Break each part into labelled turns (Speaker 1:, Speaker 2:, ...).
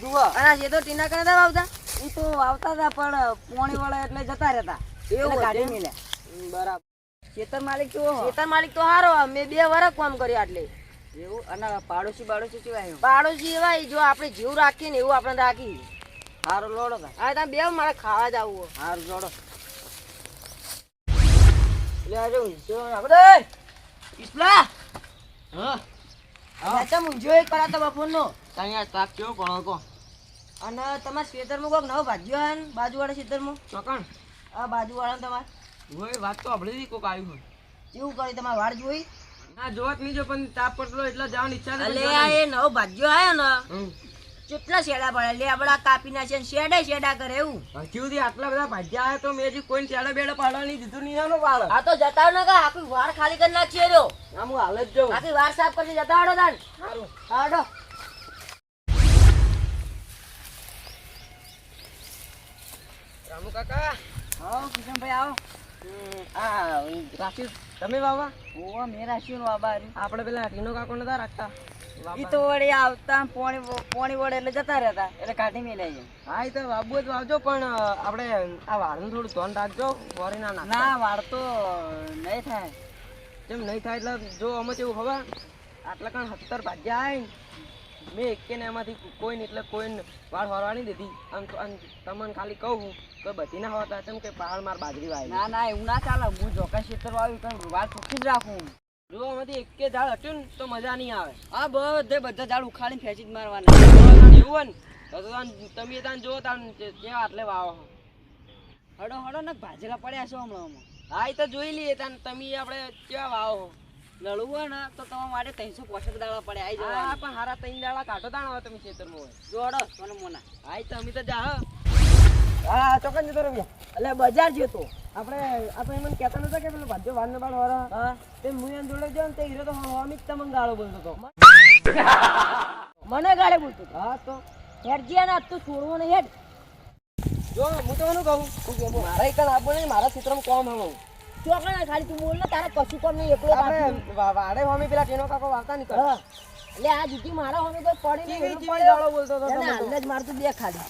Speaker 1: જુઓ
Speaker 2: અને જે તો ટીના કરે તા વાવતા
Speaker 1: ઈ તો આવતા હતા પણ પોણી વળે એટલે જતા રહેતા
Speaker 2: એવું
Speaker 1: એટલે કાઢી
Speaker 2: હતું?
Speaker 1: મેલ્યા.
Speaker 2: બરાબર.
Speaker 1: ખેતર માલિક કેવો હો?
Speaker 2: ખેતર માલિક તો હારો મેં 2 વર્ષ કામ કર્યા એટલે
Speaker 1: એવું અને પાડોશી કેવા આવ્યો?
Speaker 2: પાડોશી એવા જો આપણે જીવ રાખીએ ને એવું આપણે રાખી.
Speaker 1: હારું લોડો તા.
Speaker 2: હા તમે બે મારે ખાવા જવું
Speaker 1: હારું લોડો.
Speaker 2: એટલે આજે ઊંઝો આપણે ઈસ્લા
Speaker 3: હા
Speaker 2: ચાચા ઊંઝો એક કરાતો બપોરનો
Speaker 3: અહીંયા ટ્રાક કેવો પણ કો
Speaker 2: અને તમારા ખેતરમાં કોઈક નવો ભાજ્યો હે ને બાજુવાળા ખેતરમાં
Speaker 3: ચોકણ
Speaker 2: આ બાજુવાળા તમારે
Speaker 3: હોય વાત તો આપણી કોક આવ્યું હોય
Speaker 2: કેવું કરી તમારે વાળ જોઈ
Speaker 3: ના જોવા જ નહીં જો પણ તાપ પડતો એટલે જવાની ઈચ્છા
Speaker 2: અલે આ એ નવો ભાજ્યો આયો ને કેટલા શેડા પડે લે આપણે આ કાપી નાખે શેડા કરે એવું
Speaker 3: હજી સુધી આટલા બધા ભાગ્યા આવ્યા તો મેં હજી કોઈ ચેડા બેડા પાડવા નહીં દીધું નહીં આનો પાડો
Speaker 2: આ તો જતા ને કા આખી વાળ ખાલી કરી નાખીએ રહ્યો
Speaker 3: આમ હું હાલ જ જાઉં
Speaker 2: આખી વાળ સાફ કરી જતા આડો તાન
Speaker 3: સારું
Speaker 2: આડો
Speaker 3: રામુ કાકા
Speaker 1: હા કિશનભાઈ આવો.
Speaker 3: આ રાશિદ તમે વાવા
Speaker 1: ઓવા મેરા શિવ બાબા રહ્યું.
Speaker 3: આપણે પેલા ટીનો કાકો નતા રાખતા
Speaker 1: ઈ તો વળી આવતા પોણી વળે એટલે જતા રહેતા એટલે કાઢી મેલ્યા છે.
Speaker 3: હા એ તો વાબુ જ વાવજો પણ આપણે આ વાળનું થોડું ધ્યાન રાખજો ફોરી ના નાખતા.
Speaker 1: ના વાળ તો નહીં થાય.
Speaker 3: કેમ નહીં થાય એટલે જો અમે એવું ખબર આટલા કણ 70 ભાગ્યા આય મેં એકે ને એમાંથી કોઈને એટલે કોઈને વાળ ફરવાની દીધી આમ તમને ખાલી કહું તો બધી ના હોતા કેમ કે પહાડ માર બાજરી વાય
Speaker 1: ના ના એવું ના ચાલે. હું ચોક્કસ ખેતર વાવ્યું કઈ વાળ ચોખ્ખી જ રાખું.
Speaker 3: જો આમાંથી એકે ઝાડ હટ્યું ને તો મજા નહીં આવે
Speaker 1: હા બધા ઝાડ ઉખાડીને ફેંચી જ મારવાના.
Speaker 3: એવું હોય ને તો તમે તાન જો તાન ક્યાં આટલે વાવો
Speaker 1: હડો ને ભાજેલા પડ્યા છો હમણાં.
Speaker 3: હા એ તો જોઈ લઈએ તાન તમે આપણે ક્યાં વાવો
Speaker 1: લડવું હોય ને તો તમારા માટે 365 દાડા પડે આવી
Speaker 3: હા
Speaker 1: જવા.
Speaker 3: પણ હારા 3 દાડા કાઢો તાણ આવે તમે ખેતરમાં હોય
Speaker 1: જોડો સોને મોના.
Speaker 3: હા એ તો અમે તો જા હા ચોકન જતો રહ્યો
Speaker 1: એટલે બજાર જતો.
Speaker 3: આપણે એમ કહેતા નતા કે પેલો ભાજ્યો વાર ને બાર વાળા
Speaker 1: હા
Speaker 3: તે મું એમ જોડે જાવ ને તે હીરો તો અમિત તમને ગાળો બોલતો હતો
Speaker 2: મને ગાળે બોલતો
Speaker 3: હા તો
Speaker 2: હેડજી ને તું છોડવો ને હેડ
Speaker 3: જો હું તો એનું કહું મારા એક આપો ને મારા ક્ષેત્રમાં કોમ હમ
Speaker 2: ચોકડા ખાલી તું બોલ ને તારે કશું કોમ નહીં એકલો
Speaker 3: આપણે વાડે હોમી પેલા ટેનો કાકો વાવતા નહીં કરે
Speaker 2: એટલે આ જુદી મારા હોમે તો પડી
Speaker 3: ચીવી
Speaker 2: નહીં
Speaker 3: ચીવી ગાળો બોલતો હતો
Speaker 2: એને
Speaker 3: તમે તો.
Speaker 2: હાલ જ મારતું બે ખાલી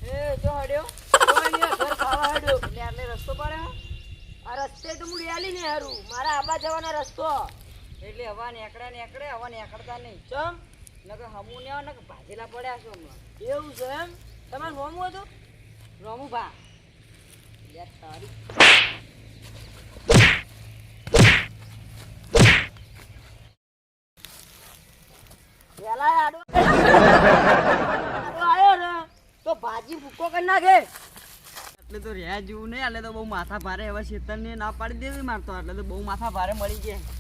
Speaker 1: એ જો હડ્યો કોઈ નહીં ઘર ખાવા હડ્યો એટલે આટલે રસ્તો પડ્યો.
Speaker 2: આ રસ્તે તો હું રેલી ને હારું મારા આબા જવાનો રસ્તો
Speaker 1: એટલે હવા નીકળે હવા નીકળતા નહીં.
Speaker 2: ચમ
Speaker 1: નકર હમું ને આવે ને ભાજેલા પડ્યા છો હમણાં.
Speaker 2: એવું છે એમ તમારે નોમું હતું
Speaker 1: રોમુભા લે તારી
Speaker 2: વેલા આડો આયો ને તો ભાજી ભૂકો કરી નાખે
Speaker 1: એટલે તો રહ્યા જેવું નહીં. એટલે તો બહુ માથા ભારે હવે ખેતરને ના પાડી દેવી મારતો એટલે તો બહુ માથા ભારે મળી ગયા.